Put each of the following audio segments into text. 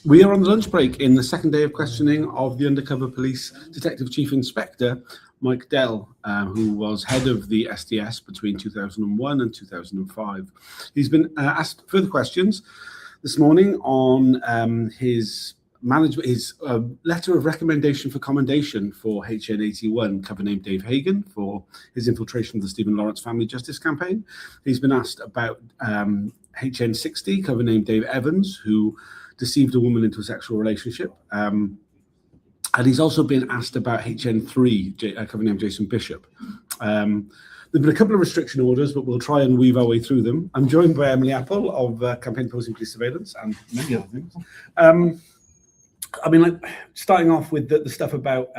We are on the lunch break in the second day of questioning of the undercover police Detective Chief Inspector Mike Dell, who was head of the SDS between 2001 and 2005. He's been asked further questions this morning on his letter of recommendation for commendation for HN81, cover name Dave Hagan, for his infiltration of the Stephen Lawrence Family Justice Campaign. He's been asked about HN60, cover name Dave Evans, who deceived a woman into a sexual relationship. And he's also been asked about HN3, cover name Jason Bishop. There've been a couple of restriction orders, but we'll try and weave our way through them. I'm joined by Emily Apple of Campaign Opposing Police Surveillance and many other things. Starting off with the stuff about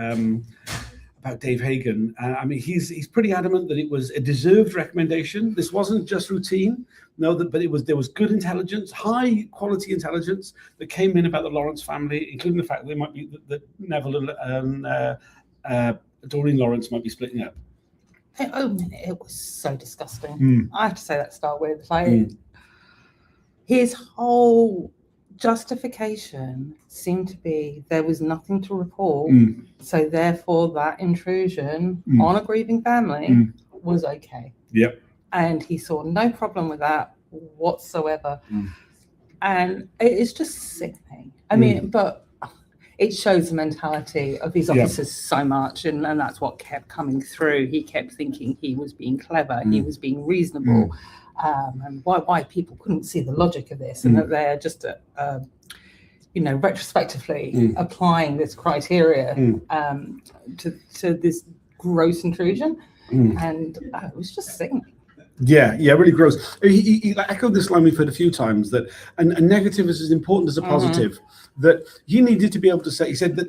Dave Hagan. He's pretty adamant that it was a deserved recommendation. This wasn't just routine. No, but there was good intelligence, high quality intelligence that came in about the Lawrence family, including the fact that they might be that Neville and Doreen Lawrence might be splitting up. It was so disgusting. I have to say that to start with. His whole justification seemed to be there was nothing to report, so therefore that intrusion on a grieving family was okay. Yep. And he saw no problem with that whatsoever. And it's just sickening. But it shows the mentality of these officers so much, and that's what kept coming through. He kept thinking he was being clever, he was being reasonable, and why people couldn't see the logic of this, and that they're just retrospectively applying this criteria to this gross intrusion, and it was just sickening. Yeah, really gross. He echoed this line we've heard a few times, that a negative is as important as a positive. That he needed to be able to say, he said that,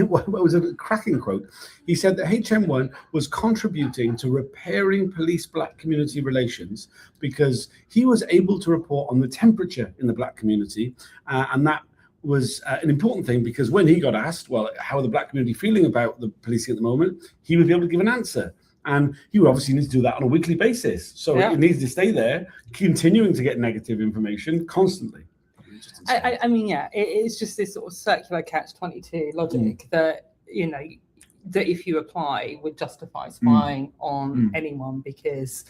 what was a cracking quote, he said that HM1 was contributing to repairing police black community relations because he was able to report on the temperature in the black community, and that was an important thing, because when he got asked, well, how are the black community feeling about the policing at the moment, he would be able to give an answer. And you obviously need to do that on a weekly basis. So it needs to stay there, continuing to get negative information constantly. It's just this sort of circular catch-22 logic that, that if you apply would justify spying on anyone because,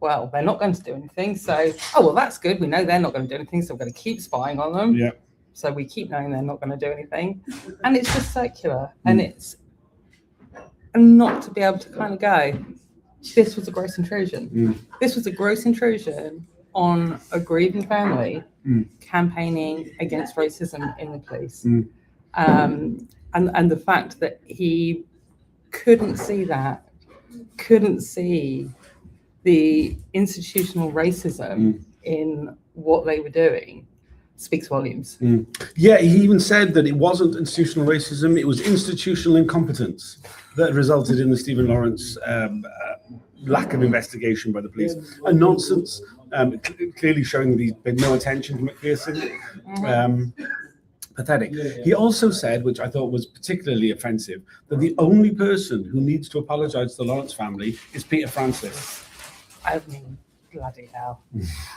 well, they're not going to do anything. So, that's good. We know they're not going to do anything, so we're going to keep spying on them. Yeah. So we keep knowing they're not going to do anything. And it's just circular. And not to be able to kind of go, this was a gross intrusion. This was a gross intrusion on a grieving family campaigning against racism in the police. And the fact that he couldn't see that, couldn't see the institutional racism in what they were doing, speaks volumes. Yeah, he even said that it wasn't institutional racism, it was institutional incompetence that resulted in the Stephen Lawrence lack of investigation by the police. A nonsense, clearly showing that he's paid no attention to McPherson. Pathetic. He also said, which I thought was particularly offensive, that the only person who needs to apologize to the Lawrence family is Peter Francis. Bloody hell.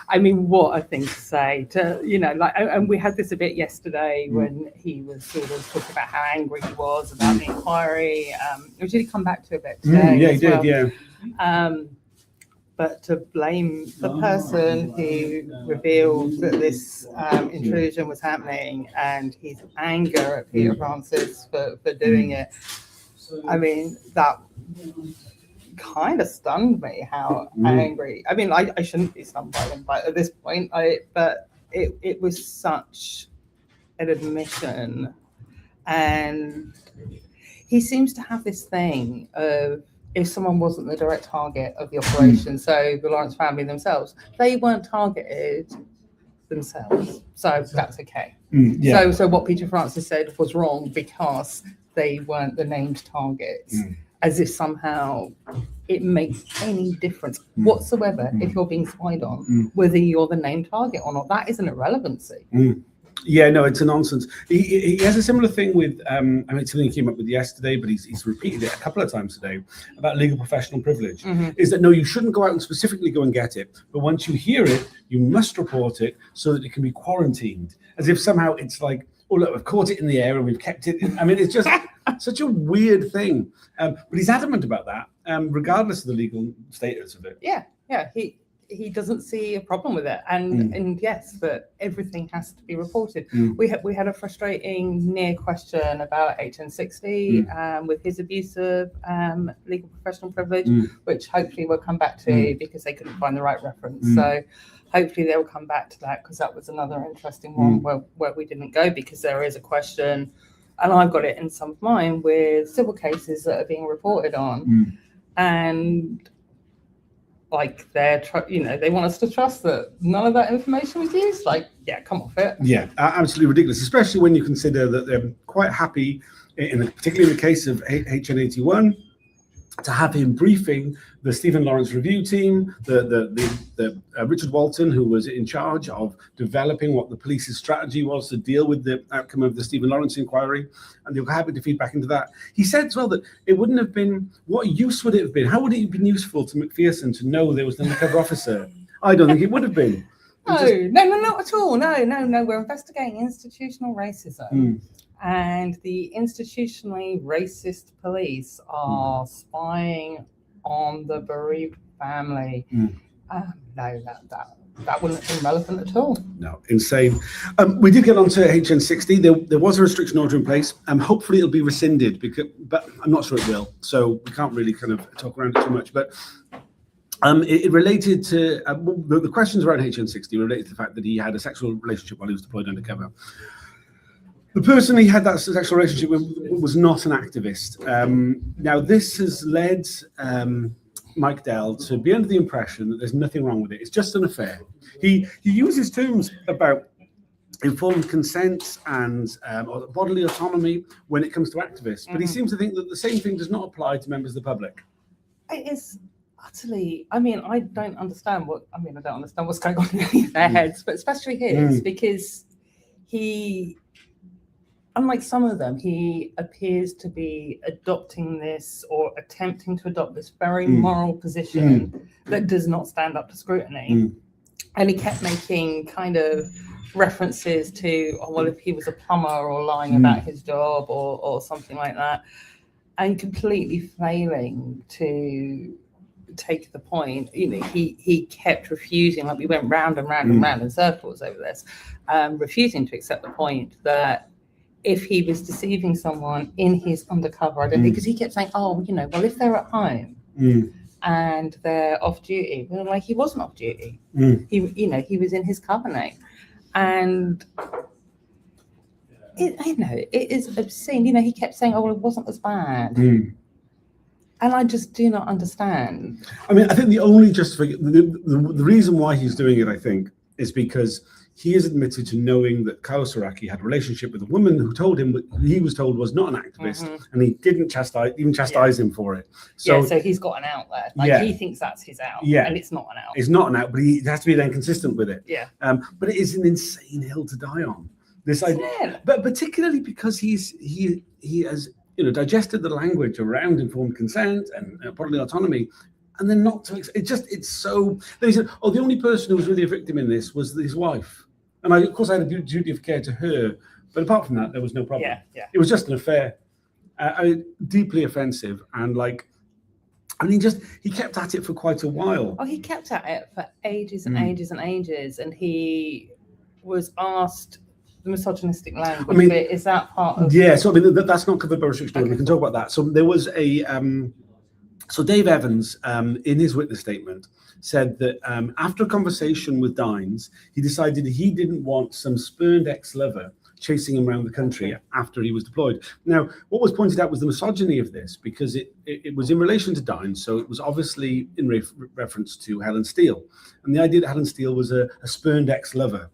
What a thing to say and we had this a bit yesterday when he was sort of talking about how angry he was about the inquiry, which did come back to a bit today. But to blame the person who revealed that this intrusion was happening and his anger at Peter Francis for doing it, that kind of stunned me, how angry. I shouldn't be stunned by them, but at this point, but it was such an admission. And he seems to have this thing of, if someone wasn't the direct target of the operation, so the Lawrence family themselves, they weren't targeted themselves, so that's okay. So what Peter Francis said was wrong because they weren't the named targets. As if somehow it makes any difference whatsoever if you're being spied on, whether you're the named target or not. That is an irrelevancy. Yeah, no, it's a nonsense. He has a similar thing with, something he came up with yesterday, but he's repeated it a couple of times today, about legal professional privilege, is that, no, you shouldn't go out and specifically go and get it, but once you hear it, you must report it so that it can be quarantined, as if somehow it's like oh look, we've caught it in the air and we've kept it. I mean, it's just such a weird thing. But he's adamant about that, regardless of the legal status of it. Yeah. He doesn't see a problem with it, and yes, that everything has to be reported. We had a frustrating near question about HN60 with his abuse of legal professional privilege, which hopefully we'll come back to because they couldn't find the right reference. So hopefully they'll come back to that, because that was another interesting one where we didn't go, because there is a question, and I've got it in some of mine, with civil cases that are being reported on, and like they want us to trust that none of that information was used. Like, yeah, come off it. Yeah, absolutely ridiculous, especially when you consider that they're quite happy, particularly in the case of HN81, to have him briefing the Stephen Lawrence review team, the Richard Walton, who was in charge of developing what the police's strategy was to deal with the outcome of the Stephen Lawrence inquiry, and they were happy to feed back into that. He said as well that it wouldn't have been, what use would it have been? How would it have been useful to McPherson to know there was an undercover officer? I don't think it would have been. No, not at all. No. We're investigating institutional racism. And the institutionally racist police are spying on the bereaved family. No, that wouldn't have been relevant at all. No, insane. We did get onto HN60. There was a restriction order in place. Hopefully it'll be rescinded, but I'm not sure it will. So we can't really kind of talk around it too much. But it related to the questions around HN60 related to the fact that he had a sexual relationship while he was deployed undercover. The person he had that sexual relationship with was not an activist. Now, this has led Mike Dell to be under the impression that there's nothing wrong with it. It's just an affair. He uses terms about informed consent and bodily autonomy when it comes to activists, but he seems to think that the same thing does not apply to members of the public. It is utterly, I don't understand what's going on in their heads, but especially his, because he, unlike some of them, he appears to be adopting this, or attempting to adopt this very moral position that does not stand up to scrutiny. And he kept making kind of references to, if he was a plumber, or lying about his job, or something like that, and completely failing to take the point. He kept refusing, like we went round and round and round in circles over this, refusing to accept the point that if he was deceiving someone in his undercover identity, because he kept saying, if they're at home and they're off duty, like, he wasn't off duty. He was in his cover name, and it is obscene. He kept saying, it wasn't as bad. And I just do not understand. I think the only the reason why he's doing it, I think, is because he is admitted to knowing that Carlos Saraki had a relationship with a woman who told him what he was told was not an activist, and he didn't chastise him for it. So he's got an out there. Like, he thinks that's his out, and it's not an out. It's not an out, but he has to be then consistent with it. Yeah. But it is an insane hill to die on. This idea, but particularly because he has digested the language around informed consent and bodily autonomy. And then not to, it's so, they said, the only person who was really a victim in this was his wife. And of course I had a duty of care to her, but apart from that, there was no problem. Yeah. It was just an affair, deeply offensive. And he kept at it for quite a while. He kept at it for ages and ages and ages. And he was asked the misogynistic language. Is that part of? Yeah, so that's not covered by restriction order. We can talk about that. So there was So Dave Evans, in his witness statement, said that after a conversation with Dines, he decided he didn't want some spurned ex-lover chasing him around the country after he was deployed. Now, what was pointed out was the misogyny of this, because it was in relation to Dines, so it was obviously in reference to Helen Steele. And the idea that Helen Steele was a spurned ex-lover,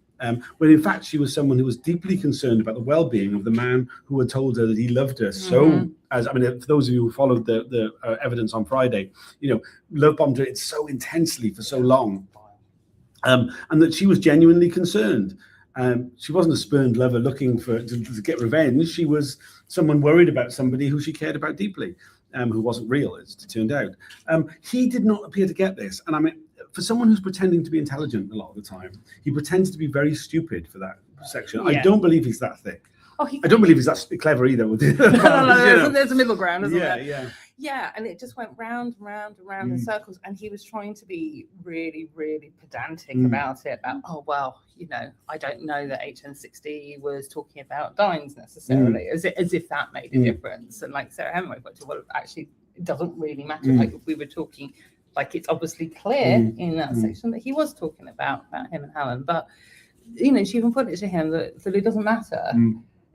when in fact she was someone who was deeply concerned about the well-being of the man who had told her that he loved her so. For those of you who followed the evidence on Friday, love bombed her so intensely for so long, and that she was genuinely concerned. She wasn't a spurned lover looking to get revenge. She was someone worried about somebody who she cared about deeply, who wasn't real, as it turned out. He did not appear to get this, and for someone who's pretending to be intelligent a lot of the time, he pretends to be very stupid for that section. I don't believe he's that thick. I don't believe he's that clever either. With no, there's a middle ground, isn't there? Yeah. And it just went round and round and round in circles. And he was trying to be really, really pedantic about it. About, oh, well, I don't know that HN60 was talking about Dines necessarily, as if that made a difference. And like Sarah Hemingway put it, well, actually, it doesn't really matter. Like if we were talking, like it's obviously clear in that section that he was talking about him and Helen. But, she even put it to him that it doesn't matter.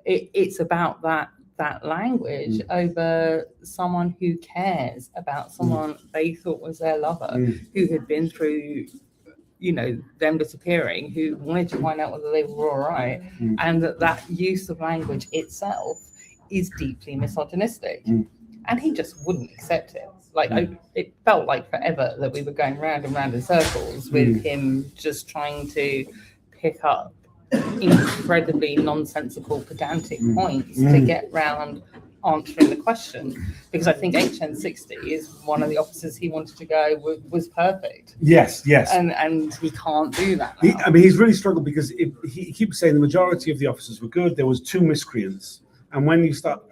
It's about that language over someone who cares about someone they thought was their lover, who had been through, them disappearing, who wanted to find out whether they were all right, and that use of language itself is deeply misogynistic. And he just wouldn't accept it. Like it felt like forever that we were going round and round in circles with him just trying to pick up incredibly nonsensical, pedantic points to get round answering the question. Because I think HN60 is one of the officers he wanted to go was perfect. Yes. And he can't do that now. He's really struggled because he keeps saying the majority of the officers were good. There was 2 miscreants. And when you start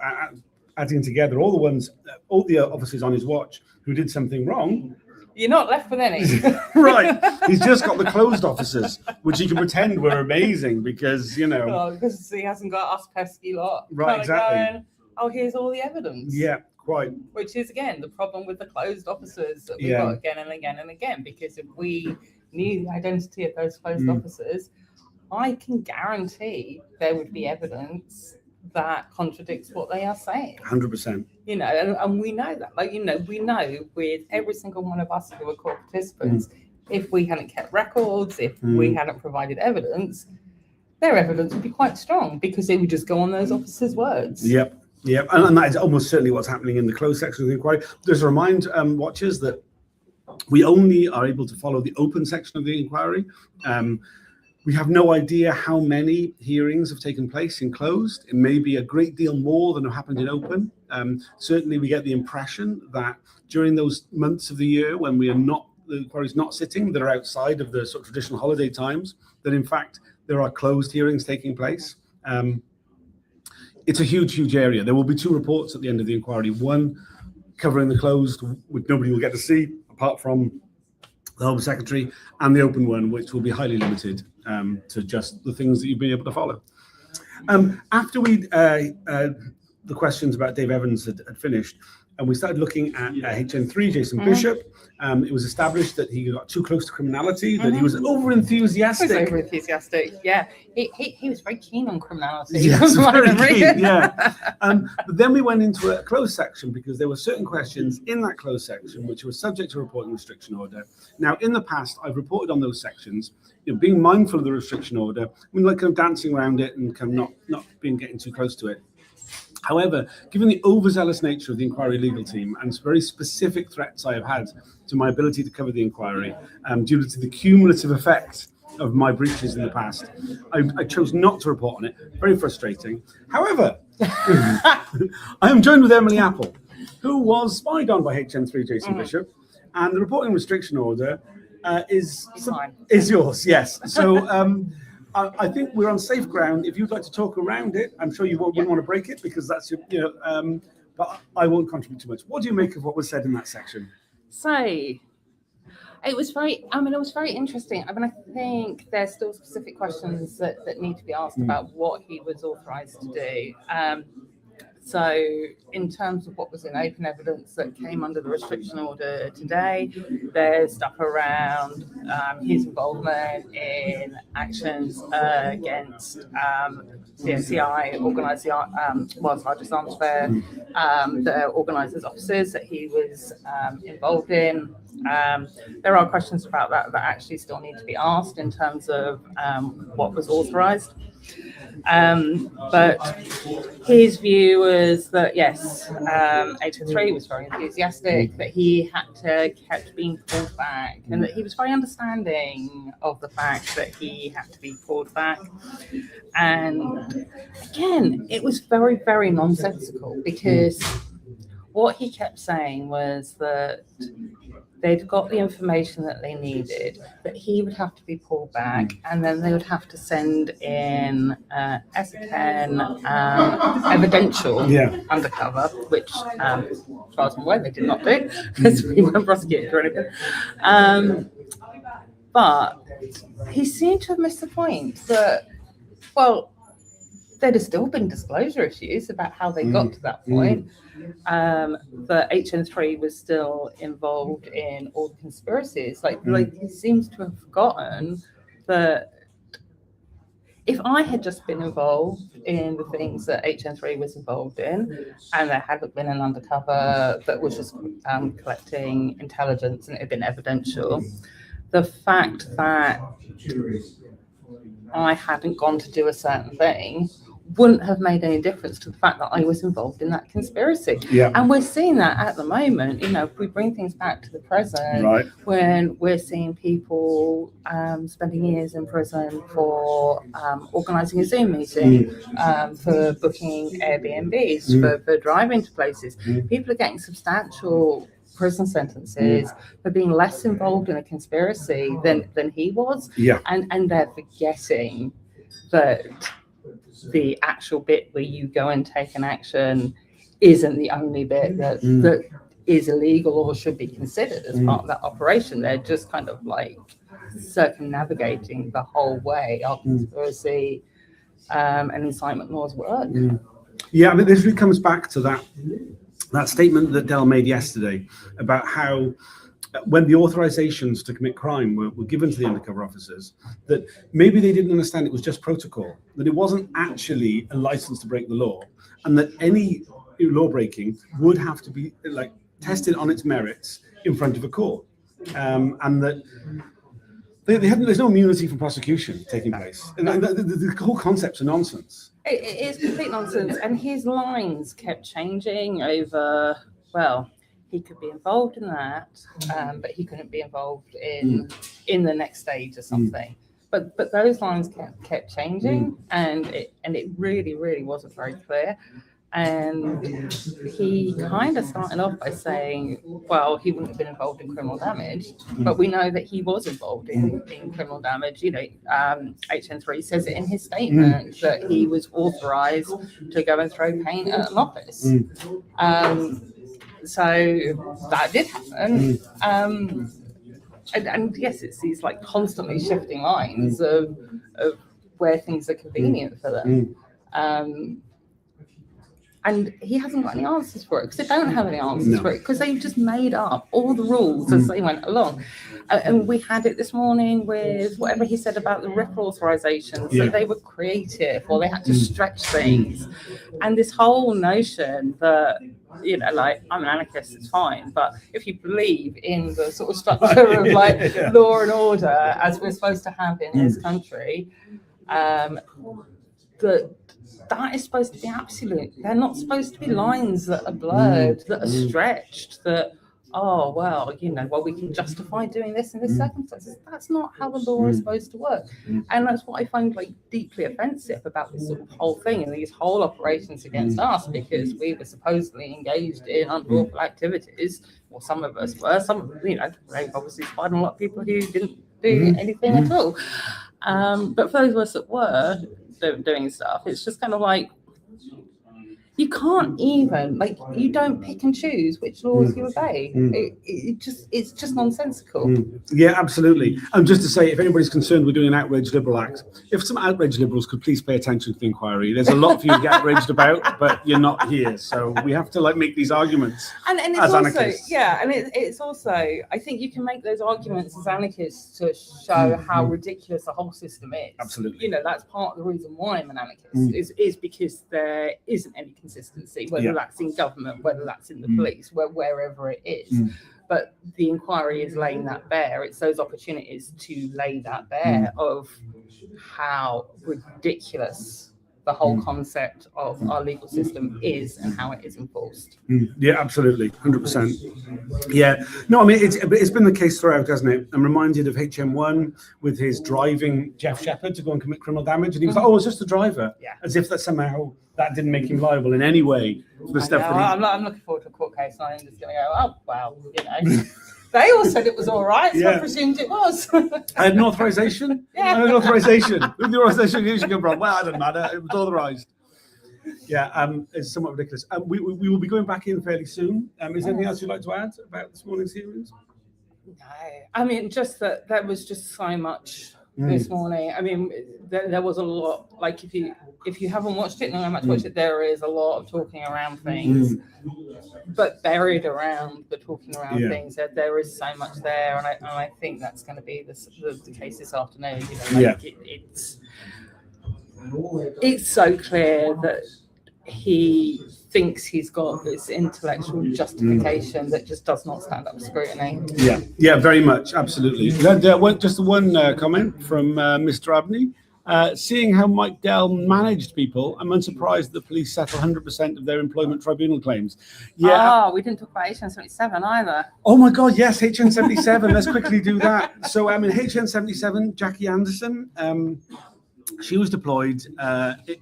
adding together all the officers on his watch who did something wrong, you're not left with any. Right. He's just got the closed officers, which he can pretend were amazing because, because he hasn't got us pesky lot. Right, exactly. Going, here's all the evidence. Yeah, quite. Which is, again, the problem with the closed officers that we've got again and again and again. Because if we knew the identity of those closed officers, I can guarantee there would be evidence that contradicts what they are saying. 100%. And we know that. We know with every single one of us who were court participants, if we hadn't kept records, if we hadn't provided evidence, their evidence would be quite strong because they would just go on those officers' words. Yep. And that is almost certainly what's happening in the closed section of the inquiry. Just to remind watchers that we only are able to follow the open section of the inquiry. We have no idea how many hearings have taken place in closed. It may be a great deal more than have happened in open. Certainly, we get the impression that during those months of the year when the inquiry is not sitting, that are outside of the sort of traditional holiday times, that in fact there are closed hearings taking place. It's a huge area. There will be 2 reports at the end of the inquiry. One covering the closed, which nobody will get to see apart from the Home Secretary, and the open one, which will be highly limited to just the things that you've been able to follow. After the questions about Dave Evans had finished, and we started looking at HN3, Jason Bishop, it was established that he got too close to criminality, that he was over-enthusiastic. He was over-enthusiastic, yeah. He was very keen on criminality. Yes, very keen, yeah. But then we went into a closed section because there were certain questions in that closed section which were subject to reporting restriction order. Now, in the past, I've reported on those sections, being mindful of the restriction order, kind of dancing around it and kind of not getting too close to it. However, given the overzealous nature of the inquiry legal team and very specific threats I have had to my ability to cover the inquiry, due to the cumulative effect of my breaches in the past, I chose not to report on it. Very frustrating. However, I am joined with Emily Apple, who was spied on by HN3 Jason Bishop, and the reporting restriction order is yours. Yes. So. I think we're on safe ground. If you'd like to talk around it, I'm sure you wouldn't want to break it because that's but I won't contribute too much. What do you make of what was said in that section? So it was very interesting. I think there's still specific questions that need to be asked about what he was authorized to do. So in terms of what was in open evidence that came under the restriction order today, there's stuff around his involvement in actions against CSCI, organised the world's largest arms fair, the organisers' officers that he was involved in. There are questions about that actually still need to be asked in terms of what was authorised. But his view was that yes, HN3 was very enthusiastic, that he had to kept being pulled back, and that he was very understanding of the fact that he had to be pulled back. And again, it was very, very nonsensical because what he kept saying was that they'd got the information that they needed, that he would have to be pulled back, and then they would have to send in S10 evidential undercover, which, as far as I'm aware, they did not do, because we weren't prosecuted or anything. But he seemed to have missed the point that, well, there'd have still been disclosure issues about how they got to that point. That HN3 was still involved in all the conspiracies. Like he seems to have forgotten that if I had just been involved in the things that HN3 was involved in, and there hadn't been an undercover that was just collecting intelligence and it had been evidential, the fact that I hadn't gone to do a certain thing wouldn't have made any difference to the fact that I was involved in that conspiracy. And we're seeing that at the moment. If we bring things back to the present, when we're seeing people spending years in prison for organising a Zoom meeting, for booking Airbnbs, for driving to places. People are getting substantial prison sentences for being less involved in a conspiracy than he was. And they're forgetting that the actual bit where you go and take an action isn't the only bit that is illegal or should be considered as part of that operation. They're just kind of like circumnavigating the whole way our conspiracy and incitement laws work. Yeah, I mean, this really comes back to that statement that Dell made yesterday about how when the authorizations to commit crime were given to the undercover officers, that maybe they didn't understand it was just protocol, that it wasn't actually a license to break the law, and that any law breaking would have to be like tested on its merits in front of a court, and that there's no immunity from prosecution taking place. And the whole concept's a nonsense. It is complete nonsense, and his lines kept changing over, well, he could be involved in that, but he couldn't be involved in the next stage or something. But those lines kept changing, and it really wasn't very clear. And he kind of started off by saying, well, he wouldn't have been involved in criminal damage, but we know that he was involved in criminal damage. HN3 says it in his statement that he was authorized to go and throw paint at an office. So that did happen. And yes, it's these like constantly shifting lines of where things are convenient for them. And he hasn't got any answers for it, because they don't have any answers for it, because they've just made up all the rules as they went along. And we had it this morning with whatever he said about the RIP authorizations, that they were creative or they had to stretch things. And this whole notion that, like, I'm an anarchist, it's fine, but if you believe in the sort of structure of like law and order as we're supposed to have in this country, that is supposed to be absolute. They're not supposed to be lines that are blurred, that are stretched, that, oh, well, we can justify doing this in this circumstances. That's not how the law is supposed to work. And that's what I find like deeply offensive about this sort of whole thing and these whole operations against us, because we were supposedly engaged in unlawful activities, or some of us were. Some, they obviously spied on a lot of people who didn't do anything at all. But for those of us that were doing stuff, it's just kind of like, you can't even, like, you don't pick and choose which laws you obey. It's just nonsensical. Yeah, absolutely. And just to say, if anybody's concerned we're doing an outraged liberal act, if some outraged liberals could please pay attention to the inquiry. There's a lot for you to get outraged about, but you're not here, so we have to make these arguments. And it's as also anarchists. and it's also, I think you can make those arguments as anarchists to show how ridiculous the whole system is. Absolutely. That's part of the reason why I'm an anarchist is because there isn't any consistency, whether that's in government, whether that's in the police, wherever it is. But the inquiry is laying that bare. It's those opportunities to lay that bare of how ridiculous the whole concept of our legal system is and how it is enforced. Yeah, absolutely, 100%. Yeah, no, I mean, it's been the case throughout, hasn't it? I'm reminded of HM1 with his driving Jeff Shepherd to go and commit criminal damage, and he was like, "Oh, it's just a driver," as if that somehow that didn't make him liable in any way for the stuff that I'm looking forward to a court case, and I'm just going to go, "Oh, wow," They all said it was all right, so Yeah. I presumed it was. I had an authorization. Yeah. I had an authorization. With the authorization usually come from, well, it doesn't matter. It was authorized. Yeah, it's somewhat ridiculous. We will be going back in fairly soon. Is there anything else you'd like to add about this morning's hearings? No, I mean, just that there was just so much this morning. I mean, there was a lot. Like if you haven't watched it, no matter watch it, there is a lot of talking around things, but buried around the talking around things, there is so much there, and I think that's going to be the case this afternoon. You know, like it's so clear that he thinks he's got this intellectual justification that just does not stand up to scrutiny. Yeah, very much, absolutely. Just one comment from Mr. Abney. Seeing how Mike Dell managed people, I'm unsurprised the police settle 100% of their employment tribunal claims. Yeah. Oh, we didn't talk about HN77 either. Oh my God, yes, HN77. Let's quickly do that. So, in HN77, Jackie Anderson, she was deployed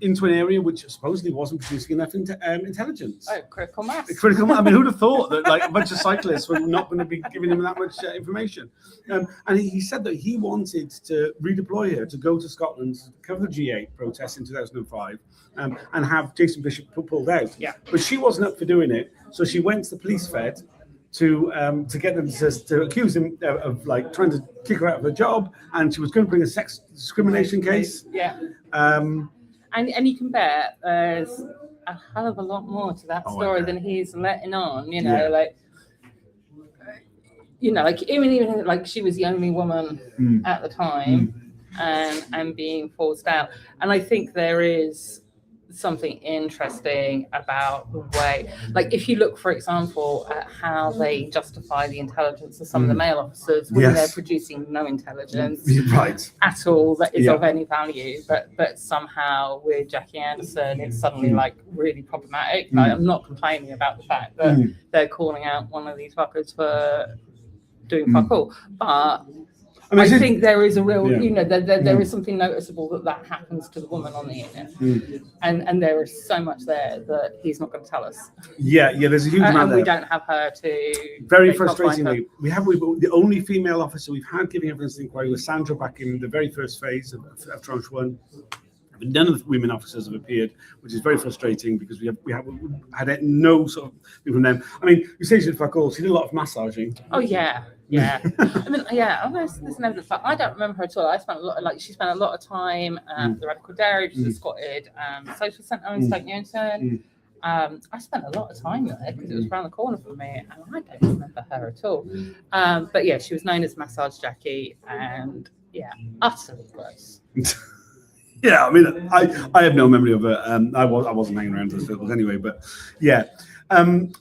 into an area which supposedly wasn't producing enough intelligence. Oh, critical mass. I mean, who'd have thought that like a bunch of cyclists were not going to be giving him that much information? And he said that he wanted to redeploy her to go to Scotland to cover the G8 protests in 2005 and have Jason Bishop pulled out. Yeah. But she wasn't up for doing it, so she went to the police fed to get them to accuse him of like trying to kick her out of her job, and she was going to bring a sex discrimination case. Yeah. And you can bet there's a hell of a lot more to that story than he's letting on. You know, like even like she was the only woman at the time, and being forced out. And I think there is something interesting about the way, like if you look, for example, at how they justify the intelligence of some of the male officers when they're producing no intelligence at all that is of any value, but somehow with Jackie Anderson it's suddenly like really problematic. Like, I'm not complaining about the fact that they're calling out one of these fuckers for doing fuck all, but I think there is a real, there is something noticeable that happens to the woman on the unit, and there is so much there that he's not going to tell us. Yeah, there's a huge amount and there. we don't have her to. Very frustratingly, we the only female officer we've had giving evidence in the inquiry was Sandra back in the very first phase of Tranche 1. None of the women officers have appeared, which is very frustrating because we have had no sort of thing from them. I mean, you say she did fuck all. She did a lot of massaging. Oh yeah. I mean, there's no evidence. I don't remember her at all. She spent a lot of time at the Radical Dairy, which is a Scotted social centre in Stoke Newington. I spent a lot of time there because it was around the corner from me, and I don't remember her at all. But yeah, she was known as Massage Jackie, and utterly gross. Yeah, I mean, I have no memory of it. I wasn't hanging around those circles anyway, but yeah. I think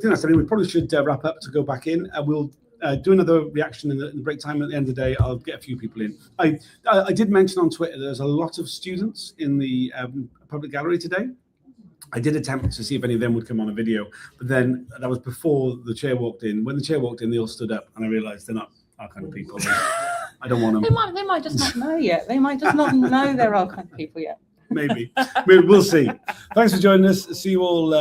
that's something we probably should wrap up to go back in. We'll do another reaction in the break time. At the end of the day, I'll get a few people in. I did mention on Twitter there's a lot of students in the public gallery today. I did attempt to see if any of them would come on a video, but then that was before the chair walked in. When the chair walked in, they all stood up, and I realised they're not our kind of people. I don't want them. They might just not know yet. They might just not know they're our kind of people yet. Maybe. We'll see. Thanks for joining us. See you all